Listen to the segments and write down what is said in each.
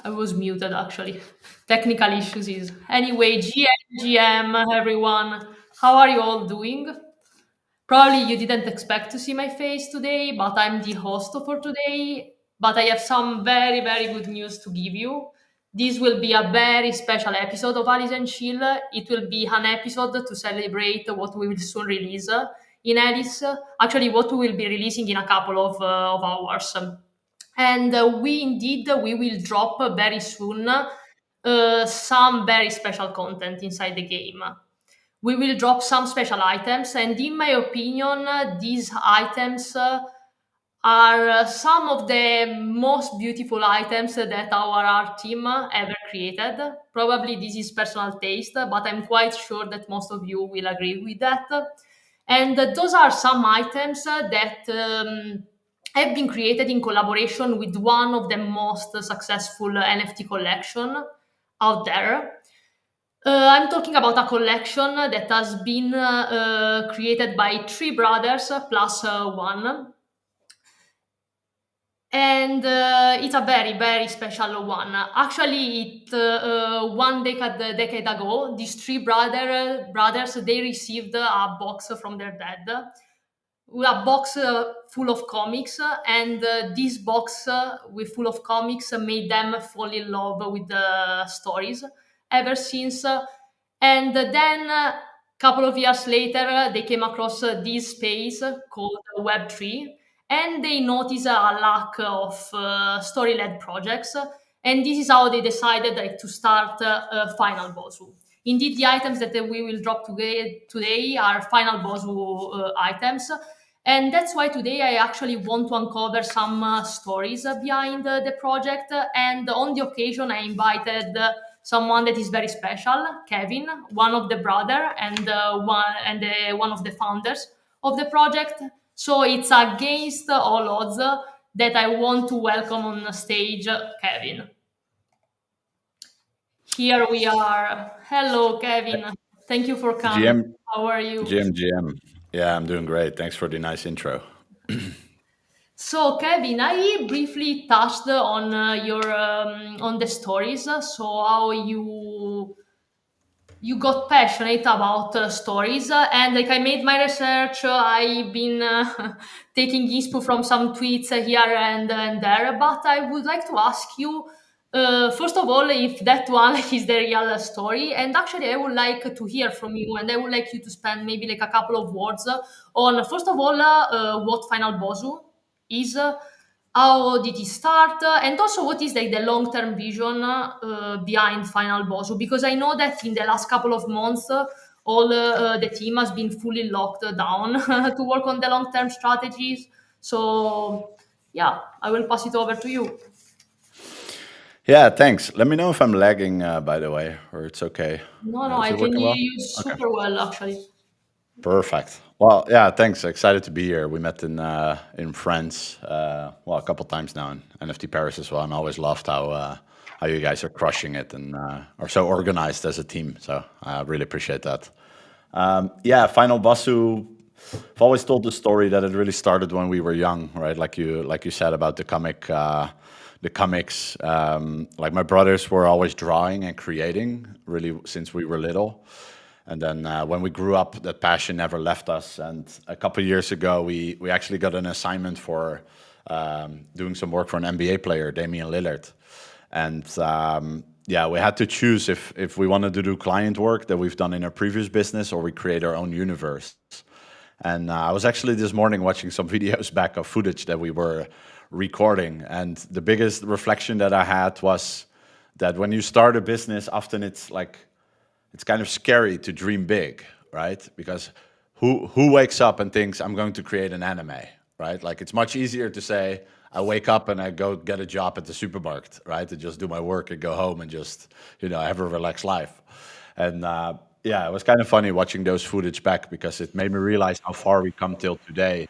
I was muted actually. Technical issues is. Anyway, GM, everyone. How are you all doing? Probably you didn't expect to see my face today, but I'm the host for today. But I have some very, very good news to give you. This will be a very special episode of Alice and Chill. It will be an episode to celebrate what we will soon release in Alice. Actually, what we will be releasing in a couple of hours. And we will drop very soon some very special content inside the game. We will drop some special items, and in my opinion, these items are some of the most beautiful items that our art team ever created. Probably this is personal taste, but I'm quite sure that most of you will agree with that. And those are some items that have been created in collaboration with one of the most successful NFT collection out there. I'm talking about a collection that has been created by three brothers plus one, and it's a very very special one. Actually, one decade ago, these three brothers they received a box from their dad, a box full of comics, and this box with full of comics made them fall in love with the stories ever since. And then couple of years later, they came across this space called Web3, and they noticed a lack of story-led projects, and this is how they decided to start Final Bosu. Indeed, the items that we will drop today are Final Bosu items, and that's why today I actually want to uncover some stories behind the project. And on the occasion, I invited someone that is very special, Kevin, one of the brother and one of the founders of the project. So it's against all odds that I want to welcome on stage Kevin. Here we are. Hello, Kevin. Thank you for coming. GM, How are you? GM. Yeah, I'm doing great. Thanks for the nice intro. So, Kevin, I briefly touched on your on the stories. So, how you got passionate about stories, and like I made my research. I've been taking inspo from some tweets here and there. But I would like to ask you. First of all, if that one is the real story, and actually, I would like to hear from you, and I would like you to spend maybe like a couple of words on first of all what Final Bosu is, how did it start, and also what is like the long-term vision behind Final Bosu? Because I know that in the last couple of months, all the team has been fully locked down to work on the long-term strategies. So, yeah, I will pass it over to you. Yeah, thanks. Let me know if I'm lagging, by the way, or it's okay. No, no, Is I it can working hear well? you Okay, super well, actually. perfect. Well, yeah, thanks. Excited to be here. We met in France, well, a couple times now in NFT Paris as well, and I always loved how you guys are crushing it and are so organized as a team. So I really appreciate that. Yeah, Final Basu. I've always told the story that it really started when we were young, right? Like you said about the comics. Like my brothers were always drawing and creating, really since we were little. And then when we grew up, that passion never left us. And a couple of years ago, we actually got an assignment for doing some work for an NBA player, Damian Lillard. And yeah, we had to choose if we wanted to do client work that we've done in our previous business or we create our own universe. And I was actually this morning watching some videos back of footage that we were recording. And the biggest reflection that I had was that when you start a business, often it's kind of scary to dream big, right? Because who wakes up and thinks I'm going to create an anime, right? Like it's much easier to say I wake up and I go get a job at the supermarket, right? To just do my work and go home and just, have a relaxed life. And yeah, it was kind of funny watching those footage back because it made me realize how far we come till today.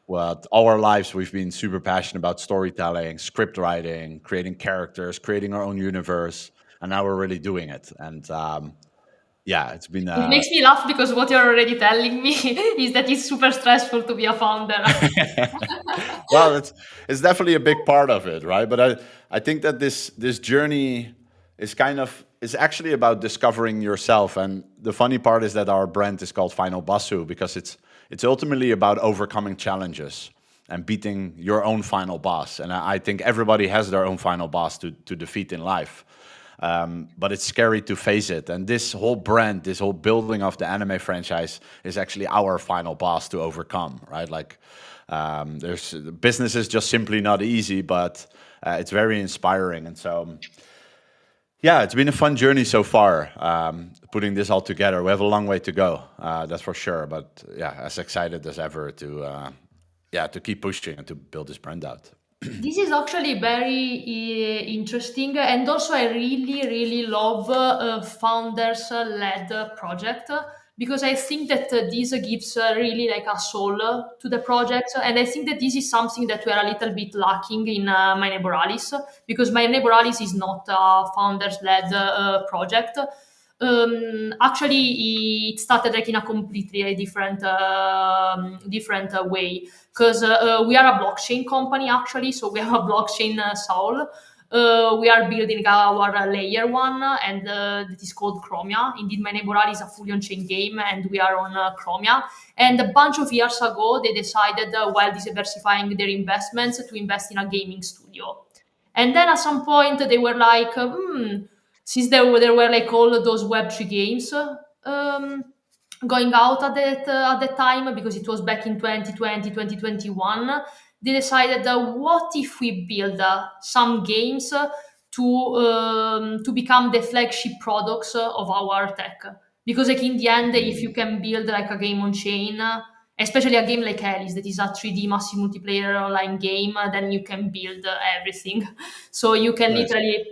Well, all our lives we've been super passionate about storytelling, script writing, creating characters, creating our own universe, and now we're really doing it. And yeah, it's been It makes me laugh because what you're already telling me is that it's super stressful to be a founder. well, it's definitely a big part of it, right? But I think that this journey is actually about discovering yourself. And the funny part is that our brand is called Final Bosu because it's ultimately about overcoming challenges and beating your own final boss. And I think everybody has their own final boss to defeat in life. But it's scary to face it. And this whole brand, this whole building of the anime franchise is actually our final boss to overcome, right? Like, there's business is just simply not easy, but it's very inspiring. And so, yeah, it's been a fun journey so far, putting this all together. We have a long way to go, that's for sure. But yeah, as excited as ever to keep pushing and to build this brand out. This is actually very interesting, and also I really, really love founders-led project because I think that this gives really like a soul to the project, and I think that this is something that we are a little bit lacking in My Neighbor Alice because My Neighbor Alice is not a founders-led project. Actually, it started like in a completely different way because we are a blockchain company actually, so we have a blockchain soul. We are building our layer one, and that is called Chromia. Indeed, My Neighbor Ali is a fully on-chain game, and we are on Chromia. And a bunch of years ago, they decided, while diversifying their investments, to invest in a gaming studio. And then at some point, they were like, since there were like all those Web3 games going out at that time, because it was back in 2020, 2021, they decided, what if we build some games to become the flagship products of our tech? Because like in the end, if you can build like a game on chain, especially a game like Alice that is a 3D massive multiplayer online game, then you can build everything. So you can Nice. literally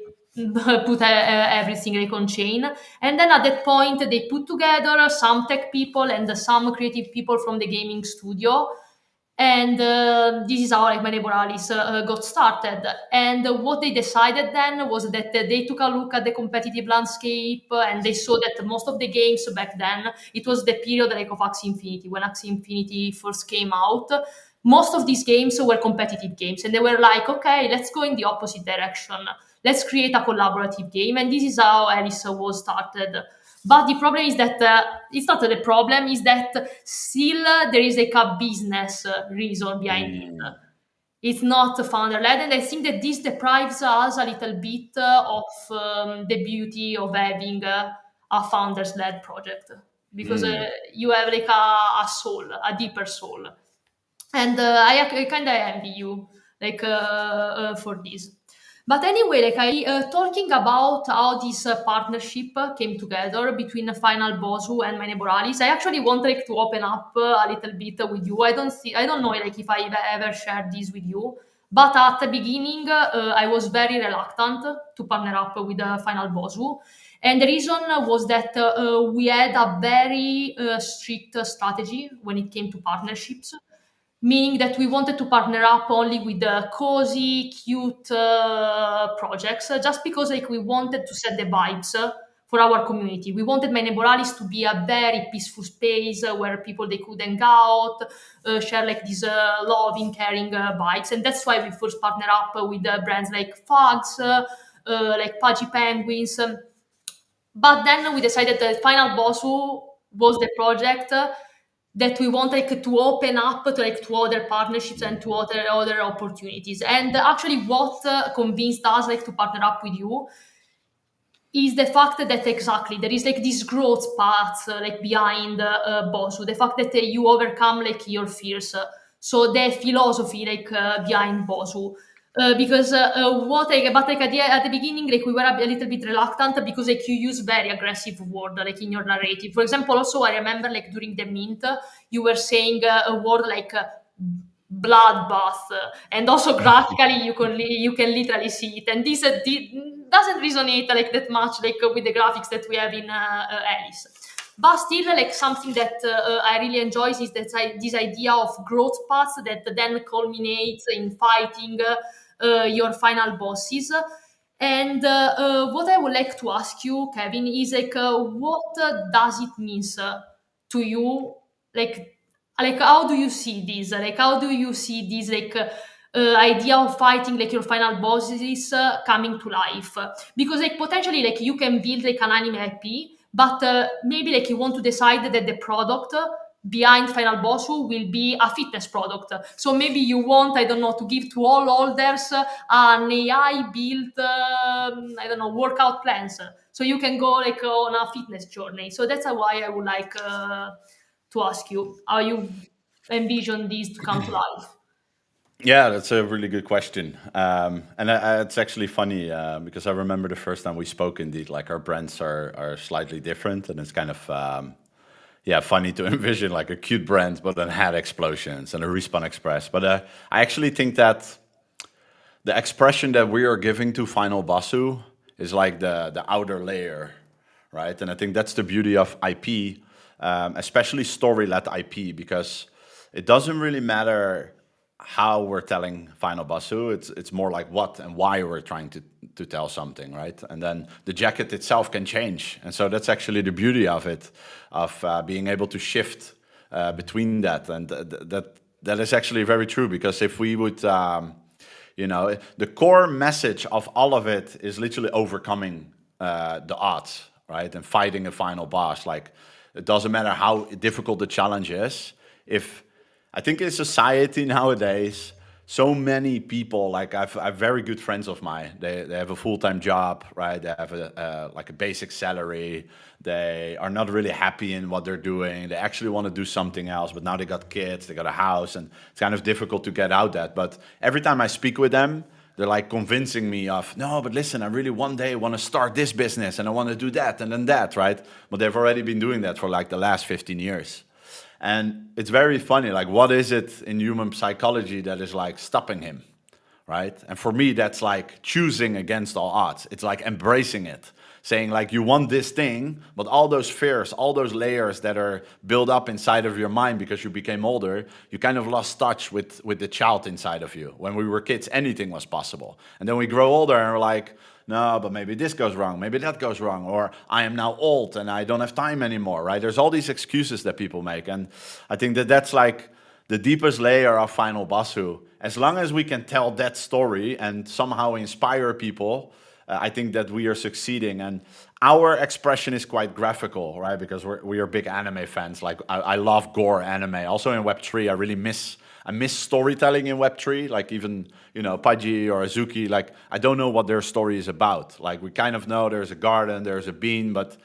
put everything like on chain. And then at that point, they put together some tech people and some creative people from the gaming studio. And this is how like my neighbor Alice got started. And what they decided then was that they took a look at the competitive landscape, and they saw that most of the games back then, it was the period like of Axie Infinity, when Axie Infinity first came out. Most of these games were competitive games, and they were like, okay, let's go in the opposite direction. Let's create a collaborative game. And this is how Alice was started. But the problem is that it's not the problem, is that still there is like a business reason behind it. Mm, It's not founder led, and I think that this deprives us a little bit of the beauty of having a founders led project because mm. you have like a soul, a deeper soul. And I kind of envy you like for this. But anyway, like I talking about how this partnership came together between Final Bosu and My Neighbor Alice. I actually want like to open up a little bit with you. I don't know like if I ever shared this with you, but at the beginning I was very reluctant to partner up with Final Bosu. And the reason was that we had a very strict strategy when it came to partnerships, meaning that we wanted to partner up only with the cozy, cute projects, just because like we wanted to set the vibes for our community. We wanted My Neighbor Alice to be a very peaceful space where people they could hang out, share like these loving, caring vibes, and that's why we first partner up with brands like Fugs, like Pudgy Penguins. But then we decided that Final Bosu was the project that we want like to open up to like to other partnerships and to other opportunities. And actually, what convinced us like to partner up with you is the fact that exactly there is like this growth path like behind Bosu, the fact that you overcome like your fears. So the philosophy like behind Bosu. Because what I but like at the beginning like we were a little bit reluctant because like you use very aggressive word like in your narrative. For example, also I remember like during the mint you were saying a word like bloodbath, and also graphically you can literally see it. And this doesn't resonate like that much like with the graphics that we have in Alice. But still, like something that I really enjoy is that this idea of growth paths that then culminates in fighting your final bosses. And what I would like to ask you, Kevin, is like, what does it mean to you? Like, how do you see this? Like, how do you see this idea of fighting like your final bosses coming to life? Because like potentially like you can build like an anime IP, but maybe like you want to decide that the product behind Final Bosu will be a fitness product. So maybe you want, I don't know, to give to all holders an AI built, I don't know, workout plans. So you can go like on a fitness journey. So that's why I would like to ask you how you envision this to come to life. Yeah, that's a really good question. And it's actually funny because I remember the first time we spoke. Indeed, like our brands are slightly different, and it's kind of yeah, funny to envision like a cute brand, but then had explosions and a Respawn Express. But I actually think that the expression that we are giving to Final Basu is like the outer layer, right? And I think that's the beauty of IP, especially story-led IP, because it doesn't really matter how we're telling Final Basu. It's more like what and why we're trying to tell something, right? And then the jacket itself can change, and so that's actually the beauty of it, of being able to shift between that, and that is actually very true. Because if we would you know, the core message of all of it is literally overcoming the odds, right? And fighting a final boss. Like, it doesn't matter how difficult the challenge is. If I think in society nowadays, so many people, like I've very good friends of mine. They have a full-time job, right? They have a like a basic salary. They are not really happy in what they're doing. They actually want to do something else, but now they got kids, they got a house, and it's kind of difficult to get out that. But every time I speak with them, they're like convincing me of, no, but listen, I really one day want to start this business and I want to do that and then that, right? But they've already been doing that for like the last 15 years. And it's very funny, like, what is it in human psychology that is like stopping him, right? And for me, that's like choosing against all odds. It's like embracing it, saying like you want this thing, but all those fears, all those layers that are built up inside of your mind because you became older, you kind of lost touch with the child inside of you. When we were kids, anything was possible. And then we grow older and we're like, no, but maybe this goes wrong, maybe that goes wrong, or I am now old and I don't have time anymore, right? There's all these excuses that people make. And I think that that's like the deepest layer of Final Basu. As long as we can tell that story and somehow inspire people, I think that we are succeeding. And our expression is quite graphical, right? Because we are big anime fans. Like I love gore anime. Also in Web3, I miss storytelling in Web3. Like even, you know, Paji or Azuki, like I don't know what their story is about. Like we kind of know there's a garden, there's a bean, but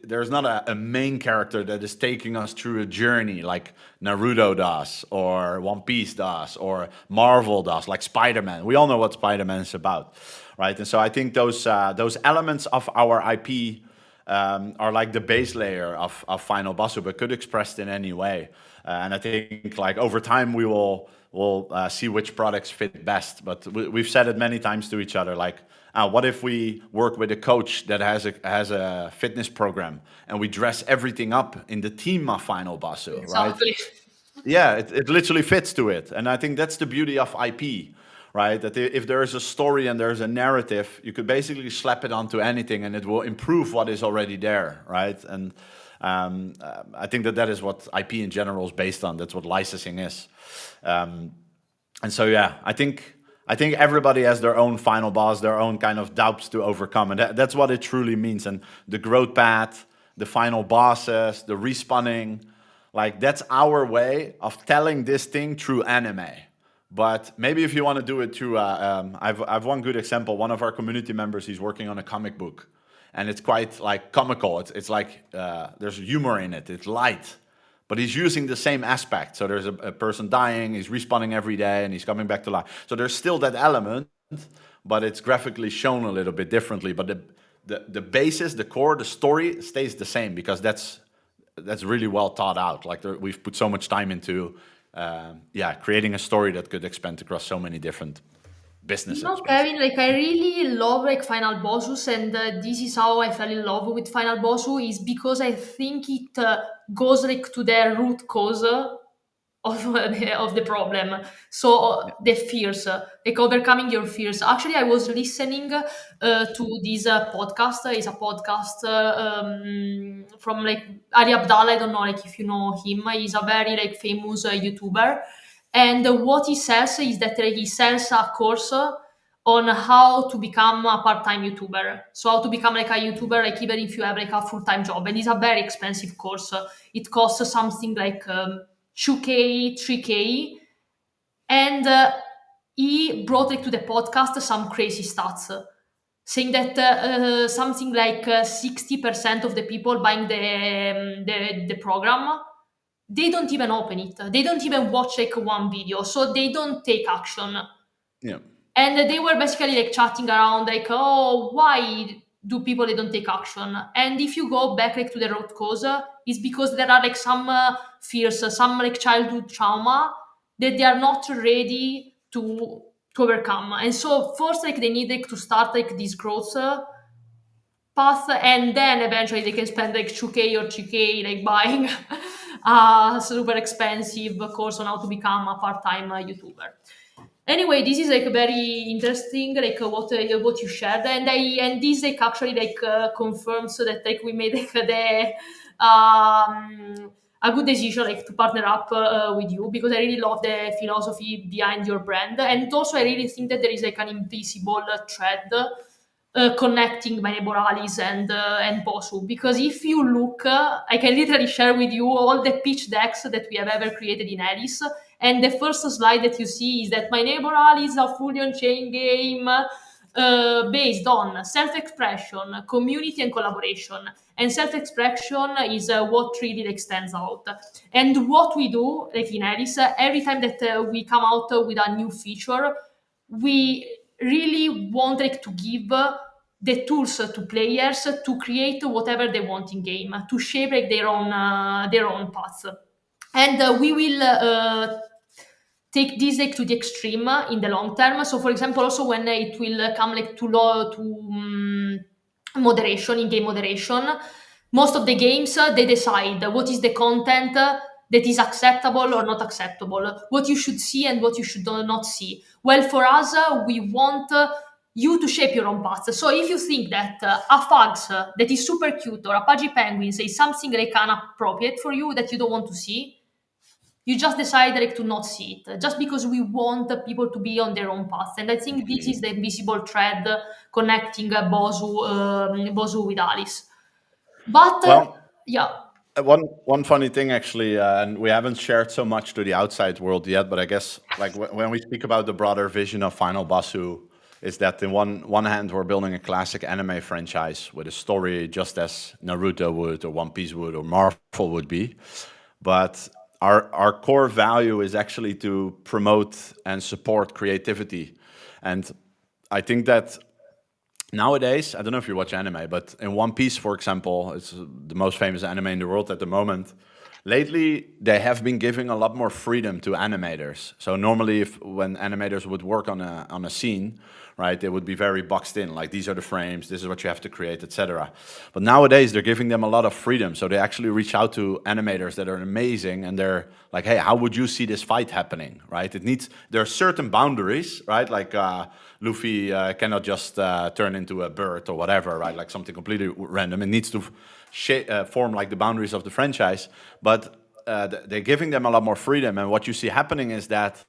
there's not a main character that is taking us through a journey like Naruto does, or One Piece does, or Marvel does, like Spider-Man. We all know what Spider-Man is about, right? And so I think those elements of our IP are like the base layer of Final Basu, but could expressed in any way. And I think like over time we'll see which products fit best. But we've said it many times to each other, like, what if we work with a coach that has a fitness program and we dress everything up in the theme of Final Basu, right? Exactly. Yeah, it literally fits to it. And I think that's the beauty of IP, right? That if there is a story and there's a narrative, you could basically slap it onto anything and it will improve what is already there, right? And I think that is what IP in general is based on. That's what licensing is. And so, yeah, I think everybody has their own final boss, their own kind of doubts to overcome. And that's what it truly means. And the growth path, the final bosses, the respawning, like that's our way of telling this thing through anime. But maybe if you want to do it through, I've one good example. One of our community members, he's working on a comic book, and it's quite like comical. It's like there's humor in it. It's light, but he's using the same aspect. So there's a person dying, he's respawning every day, and he's coming back to life. So there's still that element, but it's graphically shown a little bit differently. But the basis, the core, the story stays the same because that's really well thought out. Like we've put so much time into yeah, creating a story that could expand across so many different You businesses, know, Kevin, basically. like I really love like Final Bosses, and this is how I fell in love with Final Bosu is because I think it goes like to the root cause of the problem. So Yeah. the fears, like overcoming your fears. Actually, I was listening to this podcast. It's a podcast from like Ali Abdallah. I don't know like if you know him. He's a very like famous YouTuber, and what he says is that he sells a course on how to become a part-time YouTuber. So how to become like a YouTuber, like even if you have like a full-time job, and it's a very expensive course. It costs something like 2K, 3K, and he brought like to the podcast some crazy stats, saying that something like 60% of the people buying the program, they don't even open it. They don't even watch like one video, so they don't take action. Yeah. And they were basically like chatting around like, oh, why do people they don't take action? And if you go back like to the root cause, it's because there are like some fears, some like childhood trauma that they are not ready to overcome. And so first like they need like to start like this growth path, and then eventually they can spend like 2K or 3K like buying a super expensive course on how to become a part-time YouTuber. Anyway, this is like very interesting, like what you shared, and this like actually like confirms that like we made like the a good decision like to partner up with you, because I really love the philosophy behind your brand, and also I really think that there is like an invisible thread connecting my Alice and Bosu. Because if you look, I can literally share with you all the pitch decks that we have ever created in Alice. And the first slide that you see is that my neighbor Alice is a fully on-chain game based on self-expression, community, and collaboration. And self-expression is what really like stands out. And what we do, like in Alice, every time that we come out with a new feature, we really want like to give the tools to players to create whatever they want in game, to shape like their own path. And we will take this like to the extreme in the long term. So for example, also when it will come like to law to moderation, in game moderation, most of the games they decide what is the content that is acceptable or not acceptable, what you should see and what you should not see. Well, for us, we want you to shape your own path. So if you think that a fags that is super cute or a pudgy penguin is something like inappropriate for you that you don't want to see, you just decide like to not see it, just because we want the people to be on their own path. And I think this is the invisible thread connecting Bosu with Alice. But Well, yeah, one funny thing actually, and we haven't shared so much to the outside world yet, but I guess like when we speak about the broader vision of Final Basu, is that in one hand we're building a classic anime franchise with a story just as Naruto would, or One Piece would, or Marvel would be, but our core value is actually to promote and support creativity, and I think that nowadays, I don't know if you watch anime, but in One Piece, for example, it's the most famous anime in the world at the moment. Lately, they have been giving a lot more freedom to animators. So normally, if when animators would work on a scene, right, they would be very boxed in, like these are the frames, this is what you have to create, etc. But nowadays, they're giving them a lot of freedom. So they actually reach out to animators that are amazing, and they're like, hey, how would you see this fight happening, right? There are certain boundaries, right? Like Luffy cannot just turn into a bird or whatever, right? Like something completely random. It needs to form like the boundaries of the franchise, but they're giving them a lot more freedom. And what you see happening is that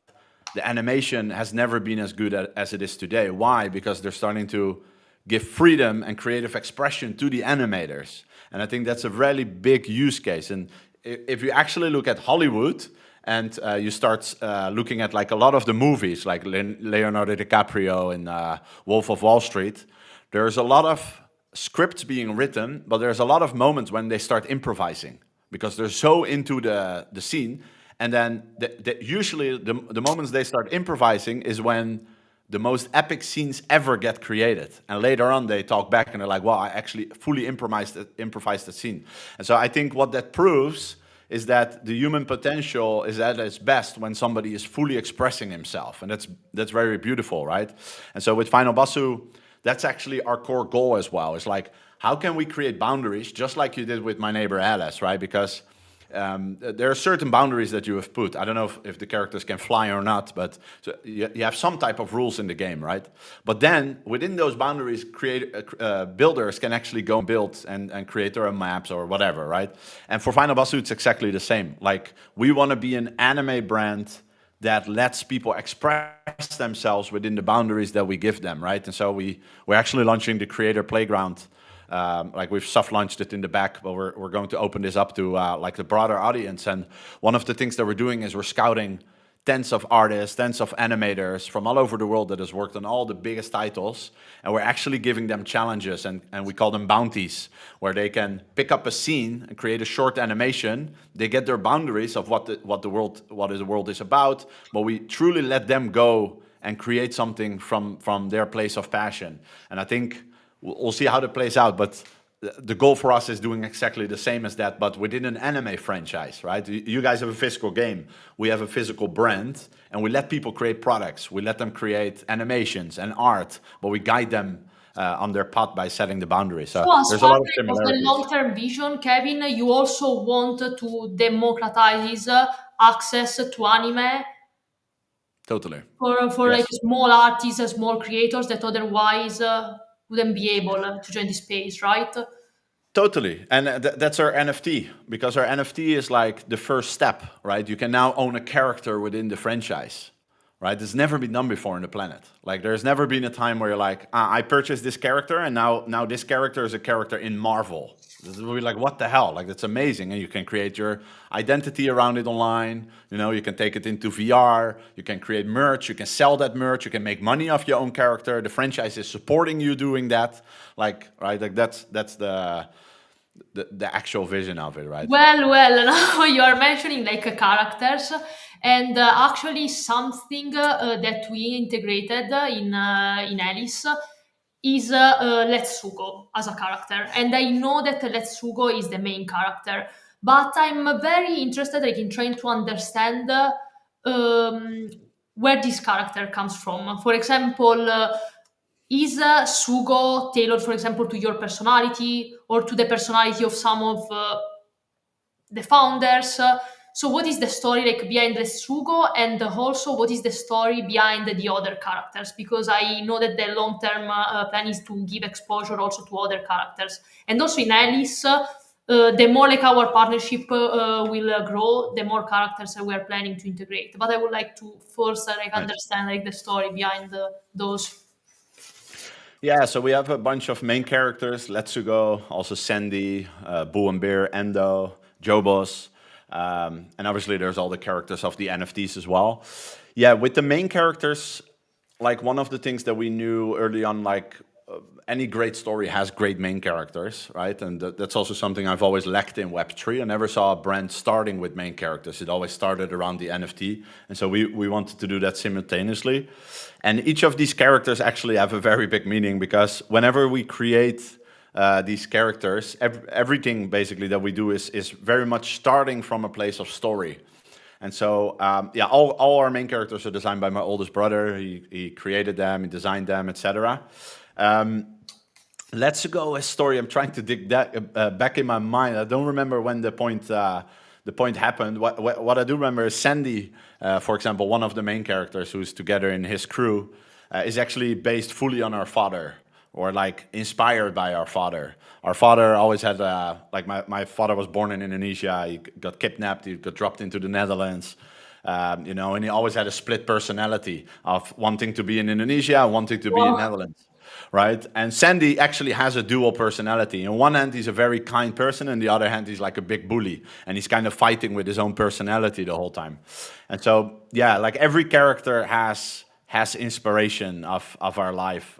the animation has never been as good as it is today. Why? Because they're starting to give freedom and creative expression to the animators. And I think that's a really big use case. And if you actually look at Hollywood, and you start looking at like a lot of the movies, like Leonardo DiCaprio in Wolf of Wall Street, there's a lot of scripts being written, but there's a lot of moments when they start improvising because they're so into the scene. And then usually the moments they start improvising is when the most epic scenes ever get created. And later on, they talk back and they're like, wow, I actually fully improvised the scene. And so I think what that proves is that the human potential is at its best when somebody is fully expressing himself, and that's very beautiful, right? And so with Final Basu, that's actually our core goal as well. It's like, how can we create boundaries, just like you did with my neighbor Alice, right? Because there are certain boundaries that you have put. I don't know if the characters can fly or not, but so you have some type of rules in the game, right? But then within those boundaries, builders can actually go and build and create their own maps or whatever, right? And for Final Basu, it's exactly the same. Like, we want to be an anime brand that lets people express themselves within the boundaries that we give them, right? And so we're actually launching the Creator Playground. Like, we've soft launched it in the back, but we're going to open this up to like the broader audience. And one of the things that we're doing is we're scouting tens of artists, tens of animators from all over the world that has worked on all the biggest titles, and we're actually giving them challenges, and we call them bounties, where they can pick up a scene and create a short animation. They get their boundaries of what the world is about, but we truly let them go and create something from their place of passion. And I think we'll see how that plays out, but the goal for us is doing exactly the same as that, but within an anime franchise, right? You guys have a physical game, we have a physical brand, and we let people create products. We let them create animations and art, but we guide them on their path by setting the boundaries. So So as there's a part lot of of the similarities. long-term vision, Kevin, you also want to democratize access to anime Totally. for like Yes. small artists, small creators that otherwise wouldn't be able to join the space, right? Totally. And that's our NFT, because our NFT is like the first step, right? You can now own a character within the franchise, right? It's never been done before on the planet. Like, there's never been a time where you're like, I purchased this character, and now this character is a character in Marvel. This will be like, what the hell? Like, that's amazing. And you can create your identity around it online. You know, you can take it into VR. You can create merch. You can sell that merch. You can make money off your own character. The franchise is supporting you doing that. Like, right? Like, that's the actual vision of it, right? Well, now you are mentioning like characters, and actually something that we integrated in Alice is Letsugo as a character, and I know that Letsugo is the main character, but I'm very interested like in trying to understand um, where this character comes from. For example. Is Sugo tailored, for example, to your personality or to the personality of some of the founders? So, what is the story like behind the Sugo, and also what is the story behind the other characters? Because I know that the long-term plan is to give exposure also to other characters, and also in Alice. The more like our partnership will grow, the more characters we are planning to integrate. But I would like to first like Nice. understand like the story behind those. Yeah, so we have a bunch of main characters: Letsugo, also Sandy, Boo and Bear, Endo, Jobos, and obviously there's all the characters of the NFTs as well. Yeah, with the main characters, like, one of the things that we knew early on, like, any great story has great main characters, right? And that's also something I've always lacked in Web3. I never saw a brand starting with main characters. It always started around the NFT. And so we wanted to do that simultaneously. And each of these characters actually have a very big meaning, because whenever we create these characters, everything basically that we do is very much starting from a place of story. And so, yeah, all our main characters are designed by my oldest brother. He created them, he designed them, etc. Let's go a story. I'm trying to dig that back in my mind. I don't remember when the point happened. What I do remember is Sandy, for example, one of the main characters who's together in his crew, is actually based fully on our father, or like inspired by our father. Our father always had, like, my father was born in Indonesia. He got kidnapped. He got dropped into the Netherlands. You know, and he always had a split personality of wanting to be in Indonesia, wanting to be in Wow. Netherlands, right? And Sandy actually has a dual personality. On one hand, he's a very kind person, and the other hand, he's like a big bully, and he's kind of fighting with his own personality the whole time. And so, yeah, like, every character has inspiration of our life.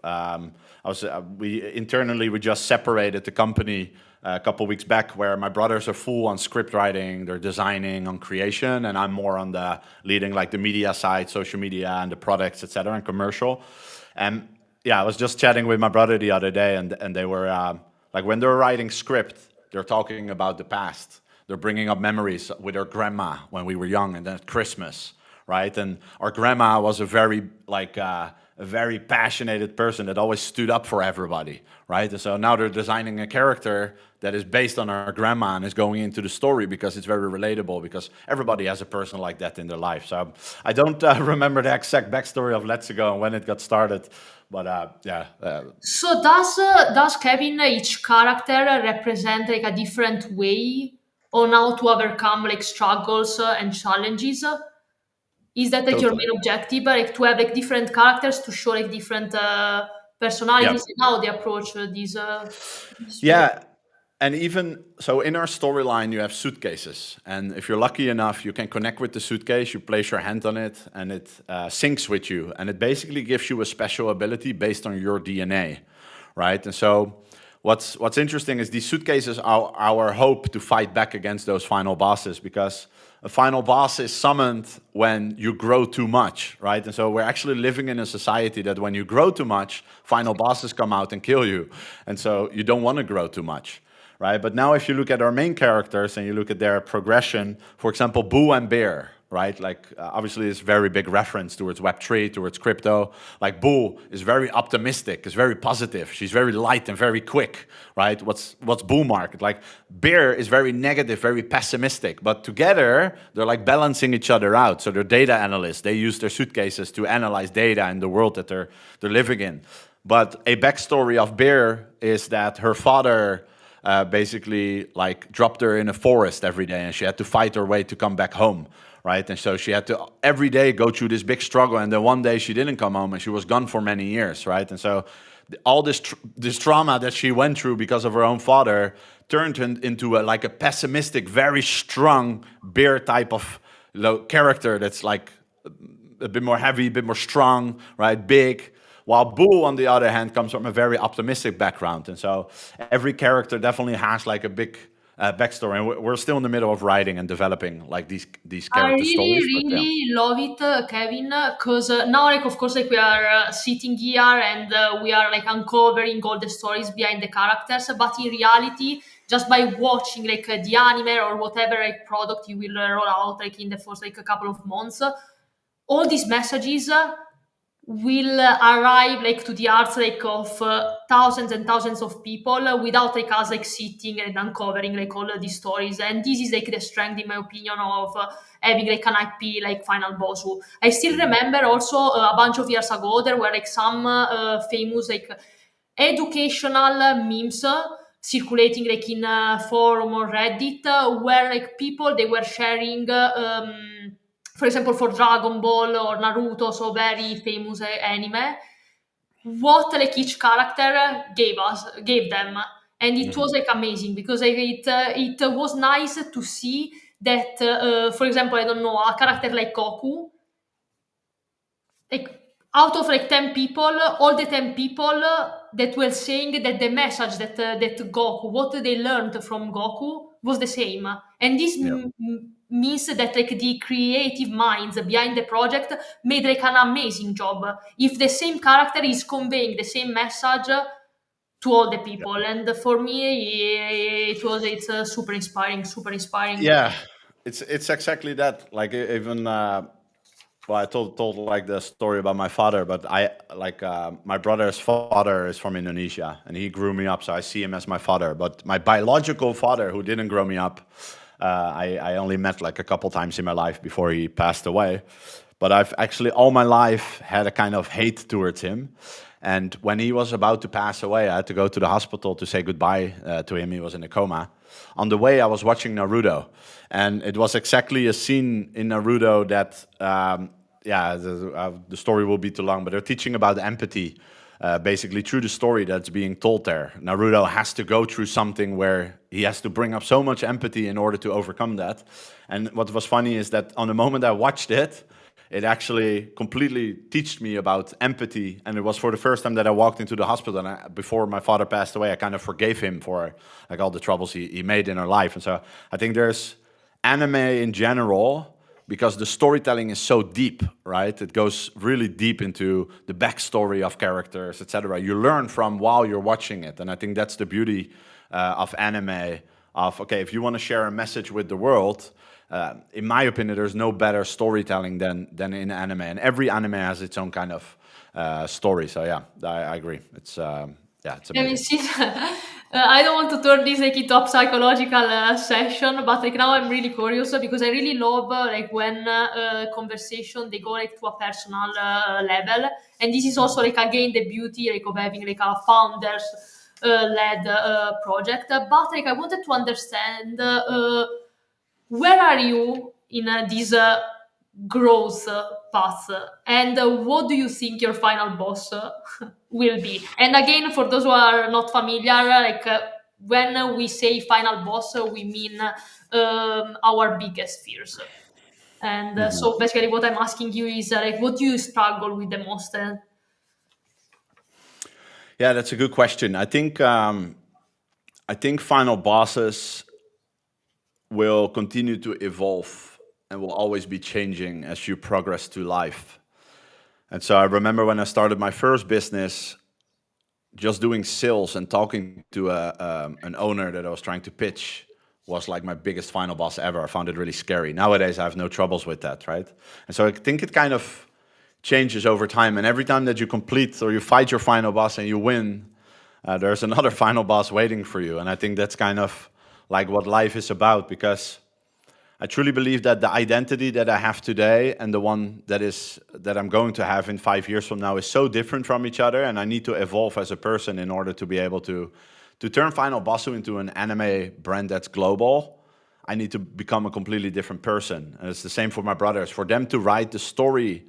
We just separated the company a couple weeks back, where my brothers are full on script writing, they're designing, on creation, and I'm more on the leading, like, the media side, social media and the products, etc., and commercial. And yeah, I was just chatting with my brother the other day, and they were like, when they're writing script, they're talking about the past. they're bringing up memories with our grandma when we were young, and then at Christmas, right? And our grandma was a very a very passionate person that always stood up for everybody, right? And so now they're designing a character that is based on our grandma and is going into the story because it's very relatable, because everybody has a person like that in their life. So I don't remember the exact backstory of Let's Go and when it got started, but yeah. So does Kevin, each character represent like a different way on how to overcome like struggles and challenges? Is that like your Totally. main objective, like to have like different characters to show like different Yeah. personalities and how they approach these stories? Yeah, and even so, in our storyline, you have suitcases, and if you're lucky enough, you can connect with the suitcase. You place your hand on it, and it syncs with you, and it basically gives you a special ability based on your DNA, right? And so, what's interesting is these suitcases are our hope to fight back against those final bosses, because a final boss is summoned when you grow too much, right? And so we're actually living in a society that when you grow too much, final bosses come out and kill you. And so you don't want to grow too much, right? But now if you look at our main characters and you look at their progression, for example, Boo and Bear, right? Like obviously it's very big reference towards Web3, towards crypto. Like Boo is very optimistic, is very positive. She's very light and very quick, right? What's Boo market? Like Bear is very negative, very pessimistic. But together they're like balancing each other out. So they're data analysts. They use their suitcases to analyze data in the world that they're living in. But a backstory of Bear is that her father basically like dropped her in a forest every day, and she had to fight her way to come back home, right? And so she had to every day go through this big struggle, and then one day she didn't come home, and she was gone for many years, right? And so all this trauma that she went through because of her own father turned into like a pessimistic, very strong Bear type of character that's like a bit more heavy, a bit more strong, right? Big. While Boo, on the other hand, comes from a very optimistic background. And so every character definitely has like a big backstory. And we're still in the middle of writing and developing like these I character really, stories. But yeah, really love it, Kevin, because now, like, of course, like we are sitting here and we are like uncovering all the stories behind the characters. But in reality, just by watching like the anime or whatever like product you will roll out like in the first like a couple of months, all these messages will arrive like to the hearts like of thousands and thousands of people without like us like sitting and uncovering like all of these stories. And this is like the strength in my opinion of having like an IP like Final Bosu. I still remember also a bunch of years ago there were like some famous like educational memes circulating like in forum or Reddit where like people they were sharing for example for Dragon Ball or Naruto, so very famous anime, what like each character gave them, and it was like amazing because like, it was nice to see that for example I don't know a character like Goku, like out of like 10 people, all the 10 people that were saying that the message that Goku, what they learned from Goku was the same. And this yeah, means that like the creative minds behind the project made like an amazing job if the same character is conveying the same message to all the yeah, people. And for me it's super inspiring. yeah. It's exactly that. Like even well, I told like the story about my father, but I like my brother's father is from Indonesia, and he grew me up, so I see him as my father. But my biological father, who didn't grow me up, I only met like a couple times in my life before he passed away. But I've actually all my life had a kind of hate towards him. And when he was about to pass away, I had to go to the hospital to say goodbye to him. He was in a coma. On the way, I was watching Naruto, and it was exactly a scene in Naruto that, yeah, the story will be too long, but they're teaching about empathy, basically through the story that's being told there. Naruto has to go through something where he has to bring up so much empathy in order to overcome that. And what was funny is that on the moment I watched it, it actually completely taught me about empathy. And it was for the first time that I walked into the hospital. And before my father passed away, I kind of forgave him for like all the troubles he made in our life. And so I think there's anime in general, because the storytelling is so deep, right? It goes really deep into the backstory of characters, etc. You learn from while you're watching it. And I think that's the beauty of anime of okay, if you want to share a message with the world, in my opinion, there's no better storytelling than in anime, and every anime has its own kind of story. So yeah, I agree. It's yeah, it's Yeah, you amazing. see, I don't want to turn this like into a psychological session, but like now I'm really curious because I really love like when conversation they go like to a personal level, and this is also like again the beauty like of having like a founders led project. But like I wanted to understand where are you in this growth path, and what do you think your final boss will be? And again, for those who are not familiar, like when we say final boss, we mean our biggest fears. And Mhm. so basically, what I'm asking you is like, what do you struggle with the most? Yeah, that's a good question. I think final bosses will continue to evolve and will always be changing as you progress through life. And so I remember when I started my first business, just doing sales and talking to an owner that I was trying to pitch was like my biggest final boss ever. I found it really scary. Nowadays, I have no troubles with that, right? And so I think it kind of changes over time. And every time that you complete or you fight your final boss and you win, there's another final boss waiting for you. And I think that's kind of like what life is about because I truly believe that the identity that I have today and the one that I'm going to have in 5 years from now is so different from each other, and I need to evolve as a person in order to be able to turn Final Basu into an anime brand that's global. I need to become a completely different person, and it's the same for my brothers. For them to write the story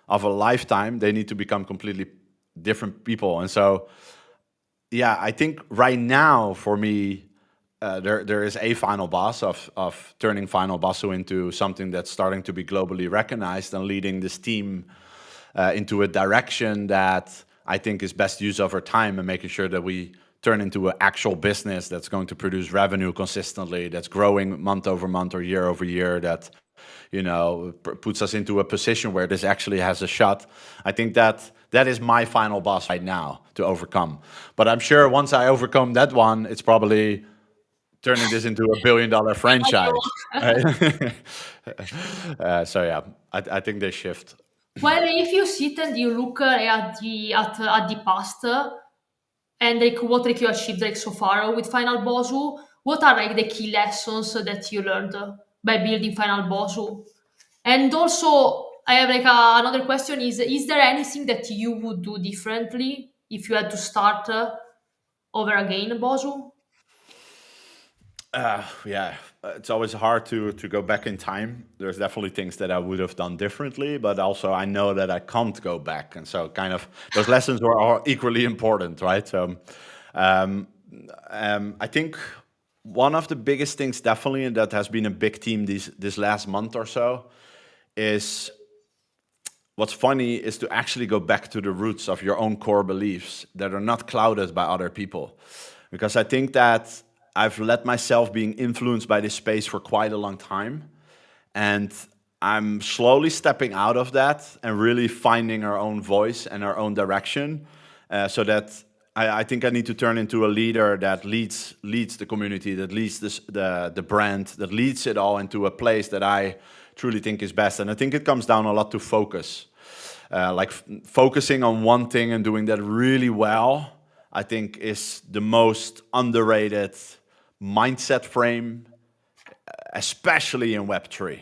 of a lifetime, they need to become completely different people, and so yeah, I think right now for me, there is a final boss of turning Final Basu into something that's starting to be globally recognized and leading this team into a direction that I think is best used over time and making sure that we turn into an actual business that's going to produce revenue consistently, that's growing month over month or year over year, that puts us into a position where this actually has a shot. I think that is my final boss right now to overcome. But I'm sure once I overcome that one, it's probably turning this into $1 billion franchise. Right? So yeah, I think they shift. Well, if you sit and you look at the past, and like what like you achieved like so far with Final Bosu, what are like the key lessons that you learned by building Final Bosu? And also, I have like another question: is there anything that you would do differently if you had to start over again, Bosu? Yeah, it's always hard to go back in time. There's definitely things that I would have done differently, but also I know that I can't go back, and so kind of those lessons were all equally important, right? So, um, I think one of the biggest things, definitely, and that has been a big theme this last month or so, is what's funny is to actually go back to the roots of your own core beliefs that are not clouded by other people. Because I think that I've let myself being influenced by this space for quite a long time. And I'm slowly stepping out of that and really finding our own voice and our own direction. So that I think I need to turn into a leader that leads the community, that leads the brand, that leads it all into a place that I truly think is best. And I think it comes down a lot to focus. Like focusing on one thing and doing that really well, I think is the most underrated mindset frame, especially in Web3.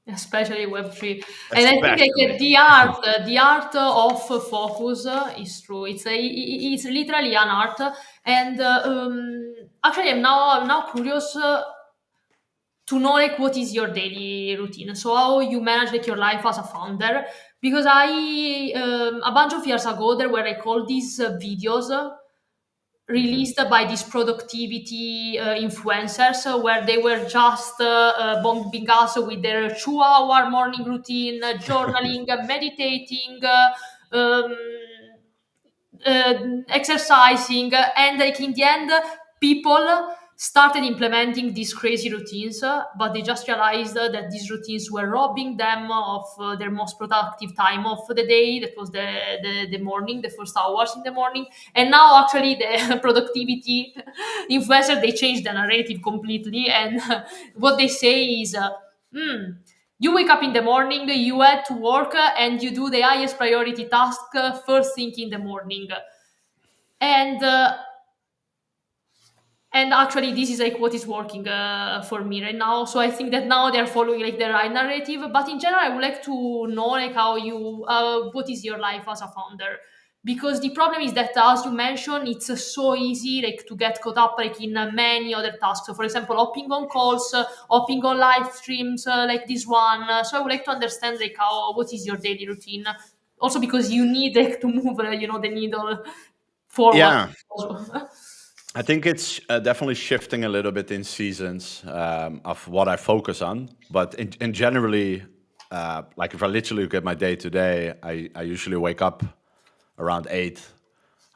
Especially Web3. And I think like Especially. the art of focus is true. It's literally an art. And actually, I'm now curious to know like what is your daily routine. So how you manage like your life as a founder? Because I a bunch of years ago there were like all these videos Mhm. released by these productivity influencers where they were just bombing us with their 2 hour morning routine, journaling, meditating, um, exercising, and like in the end, people. started implementing these crazy routines, but they just realized that these routines were robbing them of their most productive time of the day. That was the morning, the first hours in the morning. And now, actually, the productivity influencer, they changed the narrative completely. And what they say is, hmm, you wake up in the morning, you head to work, and you do the highest priority task first thing in the morning. And actually this is like what is working for me right now, so I think that now they're following like the right narrative. But in general, I would like to know like how you what is your life as a founder, because the problem is that, as you mentioned, it's so easy like to get caught up like in many other tasks. So for example, hopping on calls, hopping on live streams like this one. So I would like to understand like how what is your daily routine, also because you need like to move the needle forward Yeah, also. I think it's definitely shifting a little bit in seasons of what I focus on. But in generally, like if I literally look at my day to day, I usually wake up around 8.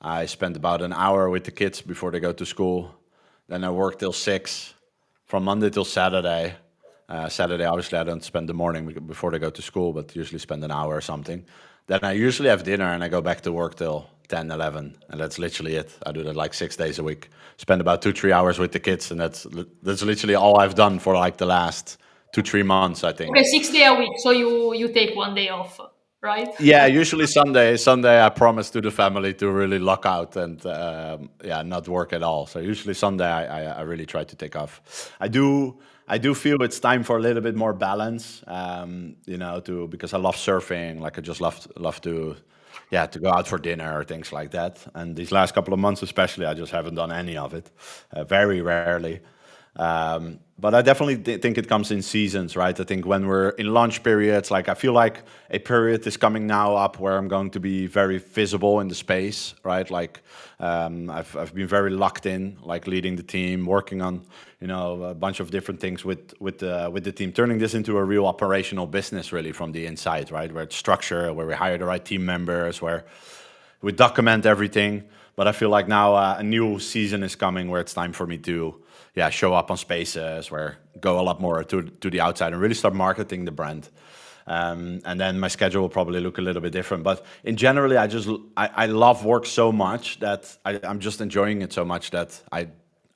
I spend about an hour with the kids before they go to school. Then I work till 6 from Monday till Saturday. Saturday, obviously, I don't spend the morning before they go to school, but usually spend an hour or something. Then I usually have dinner and I go back to work till 10, 11. And that's literally it. I do that like 6 days a week. Spend about 2, 3 hours with the kids. And that's literally all I've done for like the last 2, 3 months, I Okay, think. 6 day a week. So you take one day off, right? Yeah, usually Sunday. Sunday, I promise to the family to really lock out and yeah, not work at all. So usually Sunday, I really try to take off. I do feel it's time for a little bit more balance. To because I love surfing. Like I just love to, yeah, to go out for dinner or things like that. And these last couple of months, especially, I just haven't done any of it. Very rarely. But I definitely think it comes in seasons, right? I think when we're in launch periods, like I feel like a period is coming now up where I'm going to be very visible in the space, right? Like I've been very locked in, like leading the team, working on a bunch of different things with the team, turning this into a real operational business, really from the inside, right? Where it's structure, where we hire the right team members, where we document everything. But I feel like now a new season is coming where it's time for me to, yeah, show up on spaces, where go a lot more to the outside and really start marketing the brand. And then my schedule will probably look a little bit different. But in generally, I love work so much that I'm just enjoying it so much that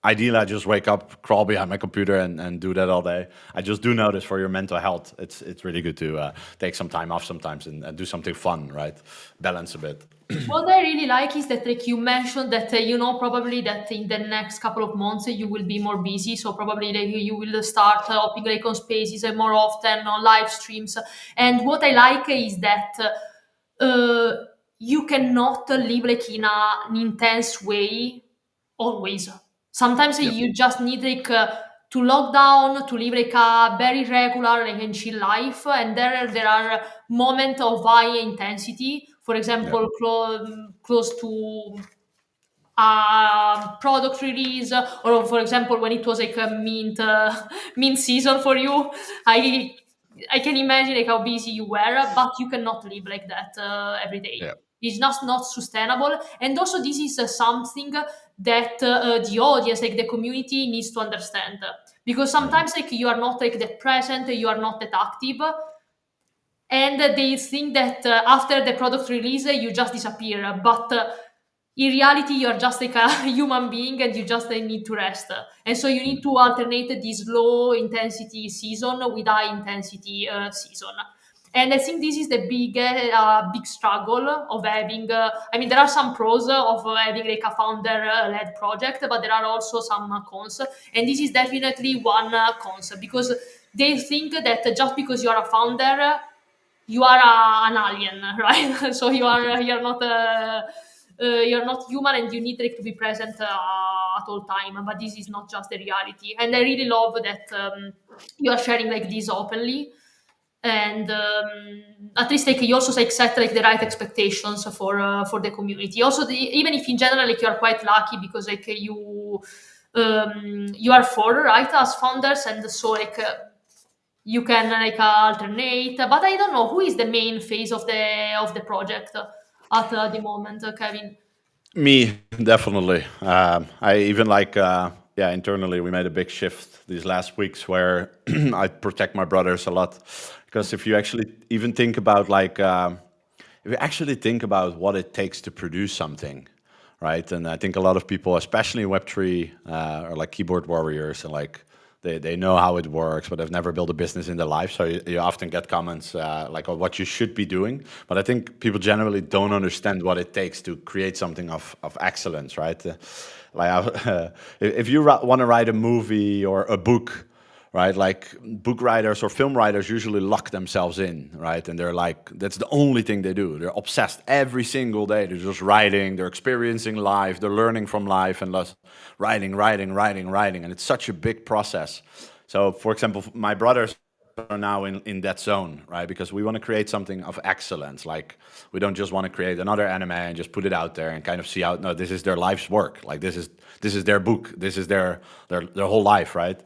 ideally I just wake up, crawl behind my computer and do that all day. I just do notice for your mental health, it's really good to take some time off sometimes and do something fun, right? Balance a bit. What I really like is that like you mentioned that probably that in the next couple of months you will be more busy, so probably like you will start hopping like on spaces more often on live streams. And what I like is that uh, you cannot live like in an intense way always. Sometimes Yep. you just need like to lock down, to live like a very regular like and chill life, and there are moments of high intensity. For Yep. example, close to a product release, or for example when it was like a mint season for you. I i can imagine like how busy you were, but you cannot live like that every day. Yep. It's just not sustainable. And also this is something that the audience, like the community, needs to understand, because Mhm. sometimes like you are not like that present, you are not that active, and they think that after the product release you just disappear, but in reality you're just like a human being and you just need to rest. And so you need Mhm. to alternate this low intensity season with high intensity season. And I think this is the big struggle of having I mean, there are some pros of having like a founder led project, but there are also some cons, and this is definitely one cons, because they think that just because you are a founder you are an alien, right? So you're not human, and you need like, to be present at all time. But this is not just the reality, and I really love that you are sharing like this openly. And at least like you also like set like the right expectations for the community. Also, even if in general like you are quite lucky because like you are four, right, as founders, and so like you can like alternate. But I don't know who is the main phase of the project at the moment, Kevin. Me, definitely. I even like. yeah, internally we made a big shift these last weeks where I protect my brothers a lot, because if you actually even think about like if you actually think about what it takes to produce something, right? And I think a lot of people, especially in Web3, are like keyboard warriors and like they know how it works, but they've never built a business in their life. So you often get comments like on what you should be doing. But I think people generally don't understand what it takes to create something of excellence, right? If you want to write a movie or a book, right? Like book writers or film writers usually lock themselves in, right? And they're like, that's the only thing they do. They're obsessed every single day. They're just writing, they're experiencing life, they're learning from life and just writing, writing, writing, writing. And it's such a big process. So, for example, my brothers are now in that zone, right? Because we want to create something of excellence. Like we don't just want to create another anime and just put it out there and kind of see out. No, this is their life's work. Like this is their book. This is their whole life, right?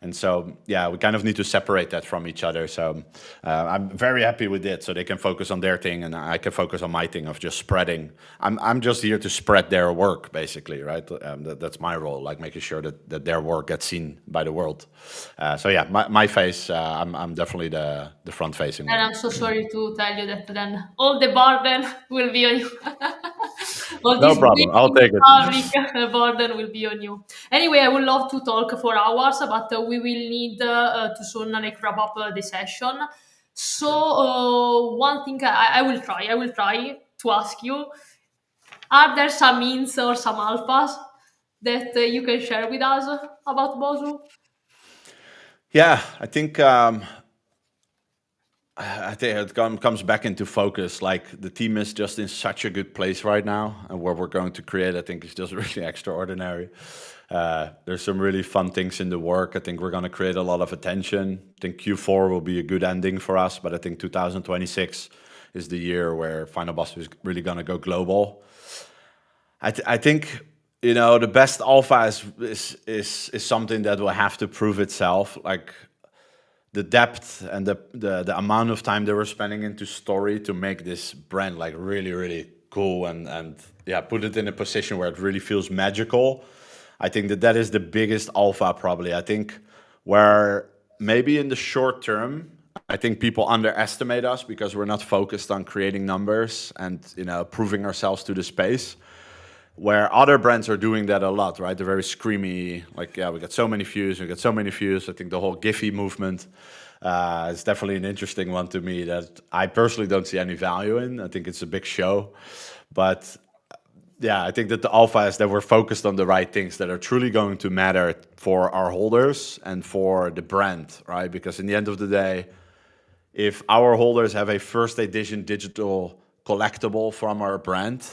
And so, yeah, we kind of need to separate that from each other. So I'm very happy with it. So they can focus on their thing, and I can focus on my thing of just spreading. I'm just here to spread their work, basically, right? That's my role, like making sure that their work gets seen by the world. So yeah, my face, I'm definitely the front facing And one. I'm so sorry to tell you that then all the burden will be on you. All No this problem. I'll waiting take it. public burden will be on you. Anyway, I would love to talk for hours, but we will need to soon like wrap up the session. So one thing I will try to ask you: are there some hints or some alphas that you can share with us about Bosu? Yeah, I think it comes back into focus. Like the team is just in such a good place right now, and what we're going to create, I think, is just really extraordinary. There's some really fun things in the work. I think we're going to create a lot of attention. I think Q4 will be a good ending for us, but I think 2026 is the year where Final Boss is really going to go global. I think the best alpha is something that will have to prove itself. Like the depth and the amount of time they were spending into story to make this brand like really really cool and yeah, put it in a position where it really feels magical. I think that is the biggest alpha probably. I think where maybe in the short term, I think people underestimate us because we're not focused on creating numbers and proving ourselves to the space, where other brands are doing that a lot, right? They're very screamy, like, yeah, we got so many views, we got so many views. I think the whole Giphy movement is definitely an interesting one to me that I personally don't see any value in. I think it's a big show. But yeah, I think that the alpha is that we're focused on the right things that are truly going to matter for our holders and for the brand, right? Because in the end of the day, if our holders have a first edition digital collectible from our brand,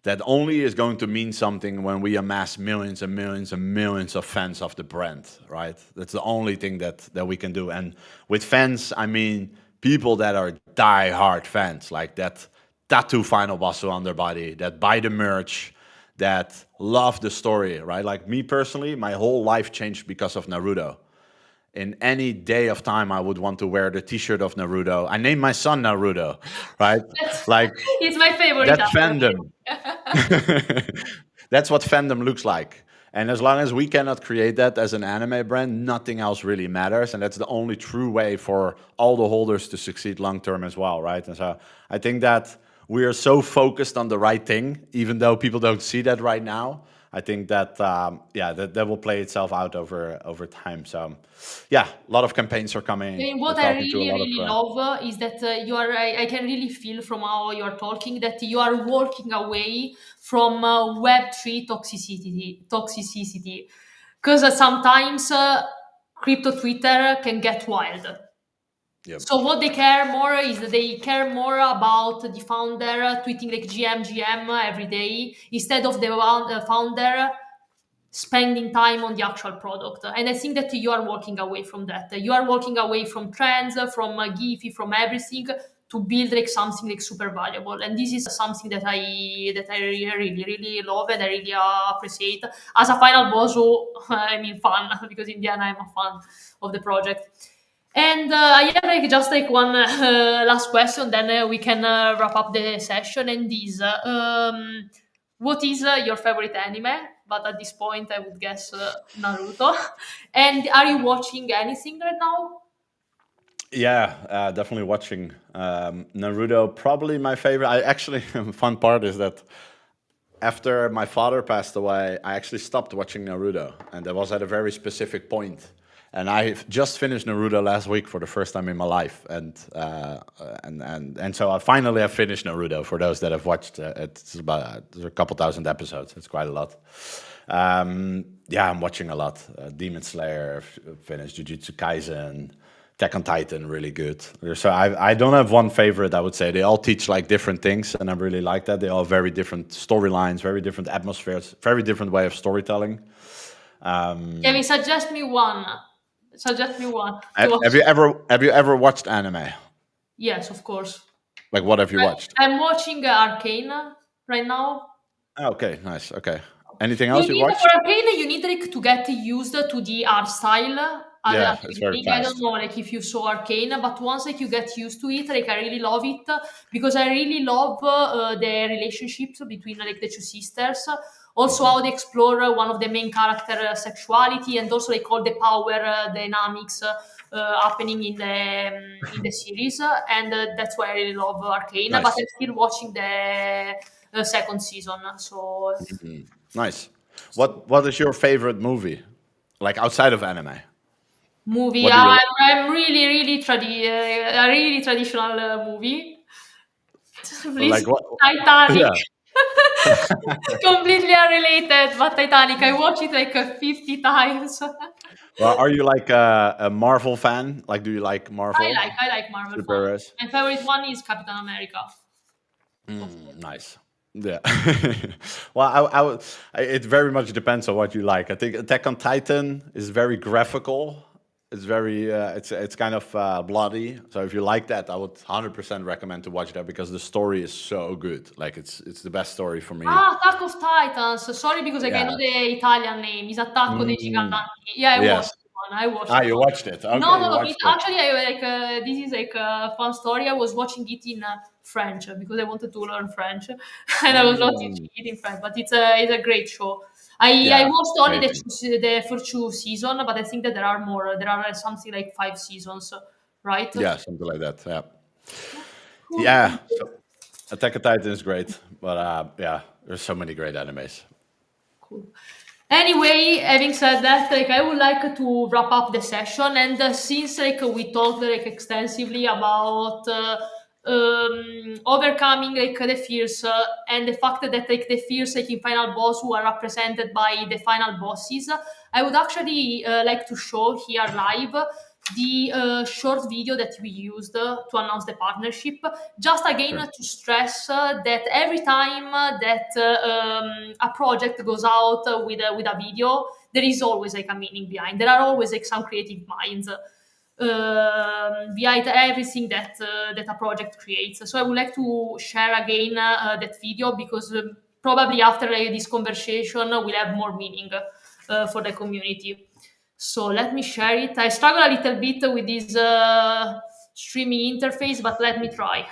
that only is going to mean something when we amass millions and millions and millions of fans of the brand, right? That's the only thing that we can do. And with fans, I mean people that are die-hard fans, like that tattoo Final Boss on their body, that buy the merch, that love the story, right? Like me personally, my whole life changed because of Naruto. In any day of time, I would want to wear the T-shirt of Naruto. I named my son Naruto, right? That's, Like it's my favorite that's anime. fandom. That's what fandom looks like. And as long as we cannot create that as an anime brand, nothing else really matters. And that's the only true way for all the holders to succeed long term as well, right? And so I think that we are so focused on the right thing, even though people don't see that right now. I think that yeah, that will play itself out over time. So yeah, a lot of campaigns are coming. And We're what I talking to a really, lot of really love is that I can really feel from how you're talking that you are walking away from Web3 toxicity. Because sometimes crypto Twitter can get wild. Yep. So what they care more is that they care more about the founder tweeting like GM every day instead of the founder spending time on the actual product. And I think that you are walking away from that. You are walking away from trends, from Giphy, from everything to build like something like super valuable. And this is something that I really, really, really love and I really appreciate. As a final boss, who I mean fun because in the end I'm a fan of the project. And I have like just like one last question, then we can wrap up the session. And this, what is your favorite anime? but at this point, I would guess Naruto. And are you watching anything right now? Yeah, definitely watching Naruto. Probably my favorite. I actually, fun part is that after my father passed away, I actually stopped watching Naruto, and that was at a very specific point. And I just finished Naruto last week for the first time in my life, and so I finally have finished Naruto. For those that have watched, it's about there's a couple thousand episodes. It's quite a lot. Yeah, I'm watching a lot. Demon Slayer, finished Jujutsu Kaisen, Attack on Titan, really good. So I don't have one favorite. I would say they all teach like different things, and I really like that. They all have very different storylines, very different atmospheres, very different way of storytelling. Can you suggest me one? Suggest me one to Have watch. you ever watched anime? Yes, of course. Like what have you watched? I'm watching Arcane right now. Oh, okay, nice. Okay. Anything You else you need watched? for Arcane, you need like to get used to the art style at Yeah, the it's very beginning. I don't fast. know like if you saw Arcane, but once like you get used to it, like I really love it because I really love the relationships between like the two sisters. Also, how they explore one of the main character sexuality and also like all the power dynamics happening in the series, and that's why I really love Arcane. But Nice. I'm still watching the second season, so. Nice. So What is your favorite movie? Like outside of anime? movie, What do you I'm really, really a really traditional movie. Please, like what Titanic. yeah. Completely unrelated, but Titanic. I watched it like 50 times. Well, are you like a Marvel fan? Like do you like Marvel I like Marvel fan. superheroes? My favorite one is Captain America, of Mm, course. nice. Yeah. Well, it very much depends on what you like. I think Attack on Titan is very graphical. It's very, it's kind of bloody. So if you like that, I would 100% recommend to watch that because the story is so good. Like it's the best story for me. Attack of Titans. Sorry, because like, I know Yeah. the Italian name is Attacco dei Mm, Giganti. Yeah, I watched yes. it one. I watched Ah, it you one. watched it. No, Okay, no, you no. It watched it. actually, I like this is like a fun story. I was watching it in French because I wanted to learn French, and I was watching Mm, it in French. But it's a great show. I yeah, watched only amazing. the first two season, but I think that there are more. There are something like 5 seasons, right? Yeah, something like that. Yeah. Cool. Yeah. So Attack on Titan is great, but yeah, there's so many great animes. Cool. Anyway, having said that, like I would like to wrap up the session, and since like we talked like extensively about overcoming like the fears and the fact that like the fears like in final boss who are represented by the final bosses, I would actually like to show here live the short video that we used to announce the partnership, just again Sure. to stress that every time that a project goes out with a video, there is always like a meaning behind. There are always like some creative minds behind everything that a project creates. So I would like to share again that video because probably after this conversation we'll have more meaning for the community. So let me share it. I struggle a little bit with this streaming interface, but let me try.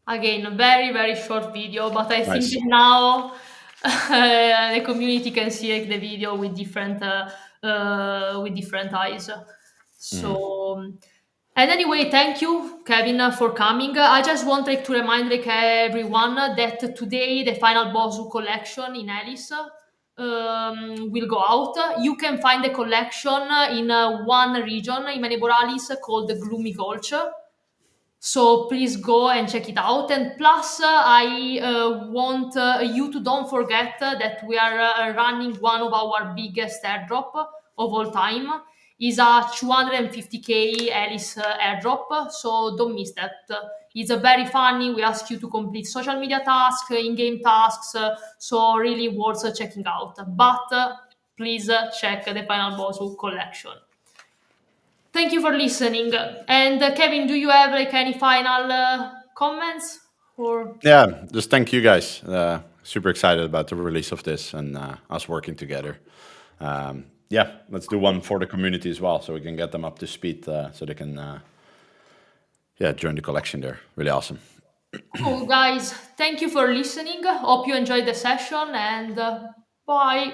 Again, a very, very short video, but I think Nice. that now the community can see like, the video with different eyes. Mhm. So, and anyway, thank you, Kevin, for coming. I just want like to remind like everyone that today the final Bosu collection in Alice will go out. You can find the collection in one region in Meneboralis called the Gloomy Gulch. So please go and check it out. And plus, I want you to don't forget that we are running one of our biggest airdrop of all time. It's a 250k Alice airdrop, so don't miss that. It's very funny. We ask you to complete social media tasks, in-game tasks, so really worth checking out. But please check the Final Bosu collection. Thank you for listening. And Kevin, do you have like any final comments or? Yeah, just thank you guys. Super excited about the release of this and us working together. Yeah, let's do one for the community as well, so we can get them up to speed, so they can yeah, join the collection there. Really awesome. Cool, guys. Thank you for listening. Hope you enjoyed the session and bye.